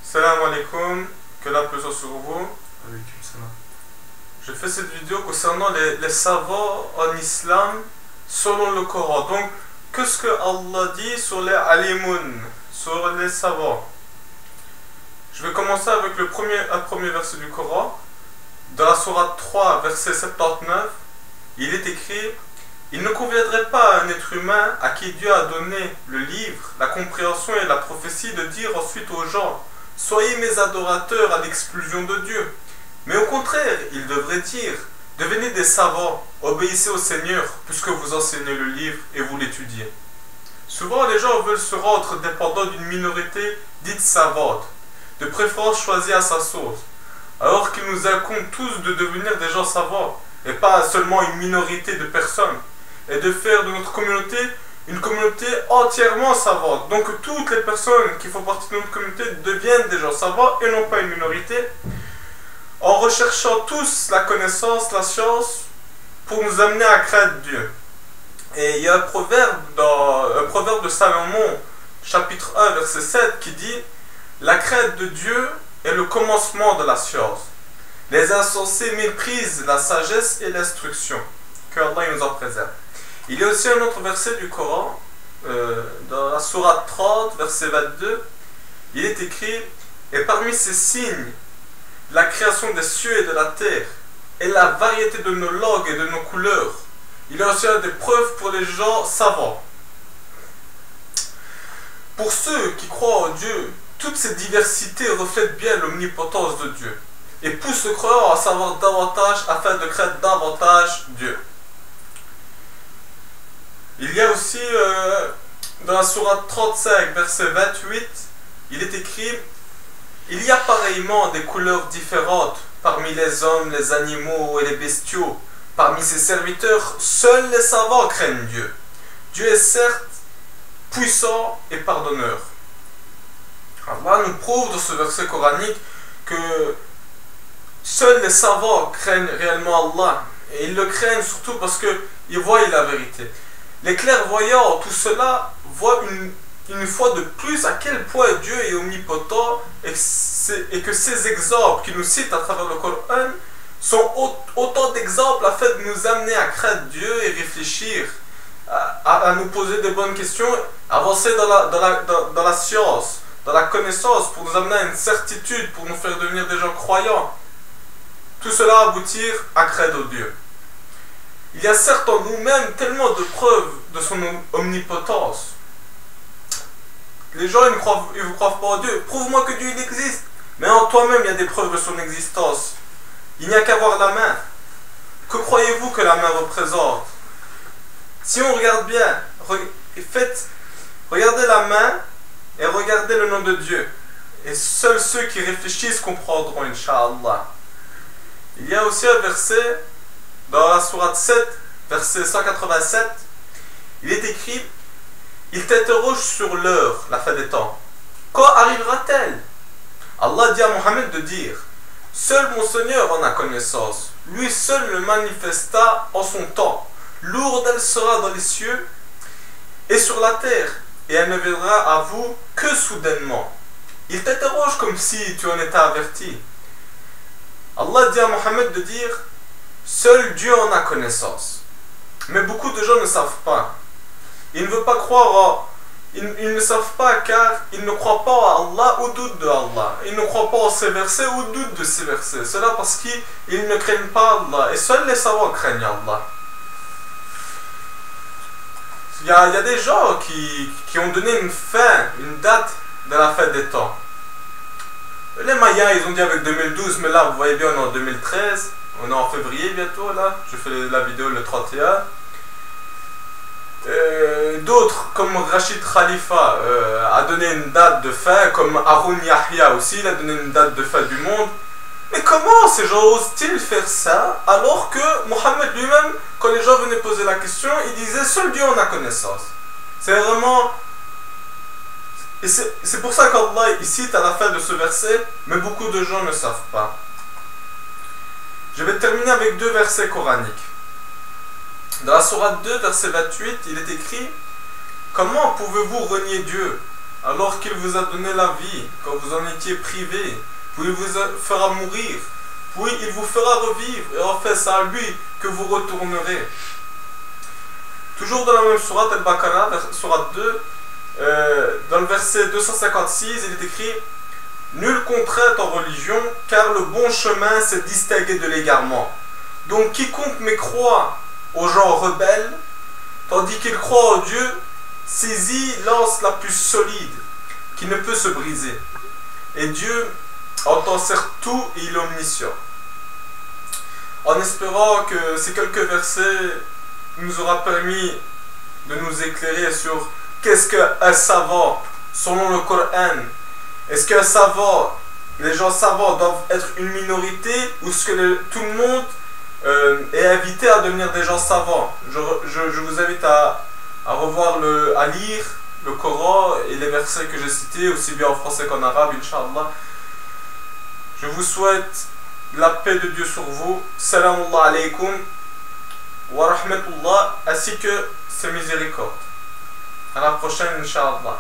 Salam alaikum, que la paix soit sur vous. Alaykoum salam. Je fais cette vidéo concernant les savants en islam selon le Coran. Donc, qu'est-ce que Allah dit sur les alimoun, sur les savants? Je vais commencer avec un premier verset du Coran. Dans la sourate 3, verset 79, il est écrit: il ne conviendrait pas à un être humain à qui Dieu a donné le livre, la compréhension et la prophétie de dire ensuite aux gens: soyez mes adorateurs à l'exclusion de Dieu. Mais au contraire, il devrait dire: devenez des savants, obéissez au Seigneur, puisque vous enseignez le livre et vous l'étudiez. Souvent, les gens veulent se rendre dépendants d'une minorité dite savante, de préférence choisie à sa sauce, alors qu'il nous incombe tous de devenir des gens savants, et pas seulement une minorité de personnes, et de faire de notre communauté une communauté entièrement savante. Donc toutes les personnes qui font partie de notre communauté deviennent des gens savants et non pas une minorité, en recherchant tous la connaissance, la science, pour nous amener à craindre Dieu. Et il y a un proverbe de Salomon, chapitre 1, verset 7, qui dit: la crainte de Dieu est le commencement de la science. Les insensés méprisent la sagesse et l'instruction. Que Allah nous en préserve. Il y a aussi un autre verset du Coran, dans la sourate 30, verset 22, il est écrit: et parmi ces signes, la création des cieux et de la terre, et la variété de nos langues et de nos couleurs. Il y a aussi des preuves pour les gens savants. Pour ceux qui croient en Dieu, toutes ces diversités reflètent bien l'omnipotence de Dieu, et poussent le croyant à savoir davantage afin de craindre davantage Dieu. Il y a aussi, dans la sourate 35, verset 28, il est écrit: il y a pareillement des couleurs différentes parmi les hommes, les animaux et les bestiaux. Parmi ses serviteurs, seuls les savants craignent Dieu. Dieu est certes puissant et pardonneur. Allah nous prouve dans ce verset coranique que seuls les savants craignent réellement Allah. Et ils le craignent surtout parce qu'ils voient la vérité. Les clairvoyants, tout cela, voient une fois de plus à quel point Dieu est omnipotent et que ces exemples qu'il nous cite à travers le Coran sont autant d'exemples afin de nous amener à craindre Dieu et réfléchir, à nous poser de bonnes questions, avancer dans la science, dans la connaissance, pour nous amener à une certitude, pour nous faire devenir des gens croyants. Tout cela aboutir à craindre Dieu. Il y a certes en nous-mêmes tellement de preuves de son omnipotence. Les gens, ils ne croient pas en Dieu. Prouve-moi que Dieu il existe. Mais en toi-même, il y a des preuves de son existence. Il n'y a qu'à voir la main. Que croyez-vous que la main représente? Si on regarde bien, regardez la main et regardez le nom de Dieu. Et seuls ceux qui réfléchissent comprendront, Inch'Allah. Il y a aussi un verset dans la sourate 7, verset 187. Il est écrit: il t'interroge sur l'heure, la fin des temps. Quand arrivera-t-elle? Allah dit à Mohammed de dire: seul mon Seigneur en a connaissance. Lui seul le manifesta en son temps. Lourde elle sera dans les cieux et sur la terre, et elle ne viendra à vous que soudainement. Il t'interroge comme si tu en étais averti. Allah dit à Mohammed de dire: seul Dieu en a connaissance. Mais beaucoup de gens ne savent pas. Ils ne veulent pas croire ils ne savent pas car ils ne croient pas à Allah ou doutent de Allah. Ils ne croient pas en ces versets ou doutent de ces versets. Cela parce qu'ils ne craignent pas Allah. Et seuls les savants craignent Allah. Il y a des gens qui ont donné une date de la fin des temps. Les Mayas, ils ont dit avec 2012, mais là, vous voyez bien, on est en 2013. On est en février bientôt, là. Je fais la vidéo le 31. D'autres, comme Rachid Khalifa, a donné une date de fin, comme Haroun Yahya aussi, il a donné une date de fin du monde. Mais comment ces gens osent-ils faire ça, alors que Mohammed lui-même, quand les gens venaient poser la question, il disait: seul Dieu en a connaissance. C'est vraiment... Et c'est pour ça qu'Allah il cite à la fin de ce verset: mais beaucoup de gens ne savent pas. Je vais terminer avec deux versets coraniques. Dans la sourate 2, verset 28, il est écrit: comment pouvez-vous renier Dieu alors qu'il vous a donné la vie, quand vous en étiez privé, puis il vous fera mourir, puis il vous fera revivre, et en fait c'est à lui que vous retournerez. Toujours dans la même sourate Al-Baqarah, sourate 2, dans le verset 256, il est écrit: nul contrainte en religion, car le bon chemin s'est distingué de l'égarement. Donc quiconque mécroit aux gens rebelles, tandis qu'il croit en Dieu, saisit lance la plus solide, qui ne peut se briser. Et Dieu entend certes tout et il est omniscient. En espérant que ces quelques versets nous aura permis de nous éclairer sur qu'est-ce qu'un savant selon le Coran. Est-ce qu'un savant, les gens savants doivent être une minorité, ou est-ce que tout le monde est invité à devenir des gens savants? Je vous invite à revoir, à lire le Coran et les versets que j'ai cités, aussi bien en français qu'en arabe, Inch'Allah. Je vous souhaite la paix de Dieu sur vous. Salam alaykum wa rahmatullah, ainsi que ses miséricordes. À la prochaine, Inch'Allah.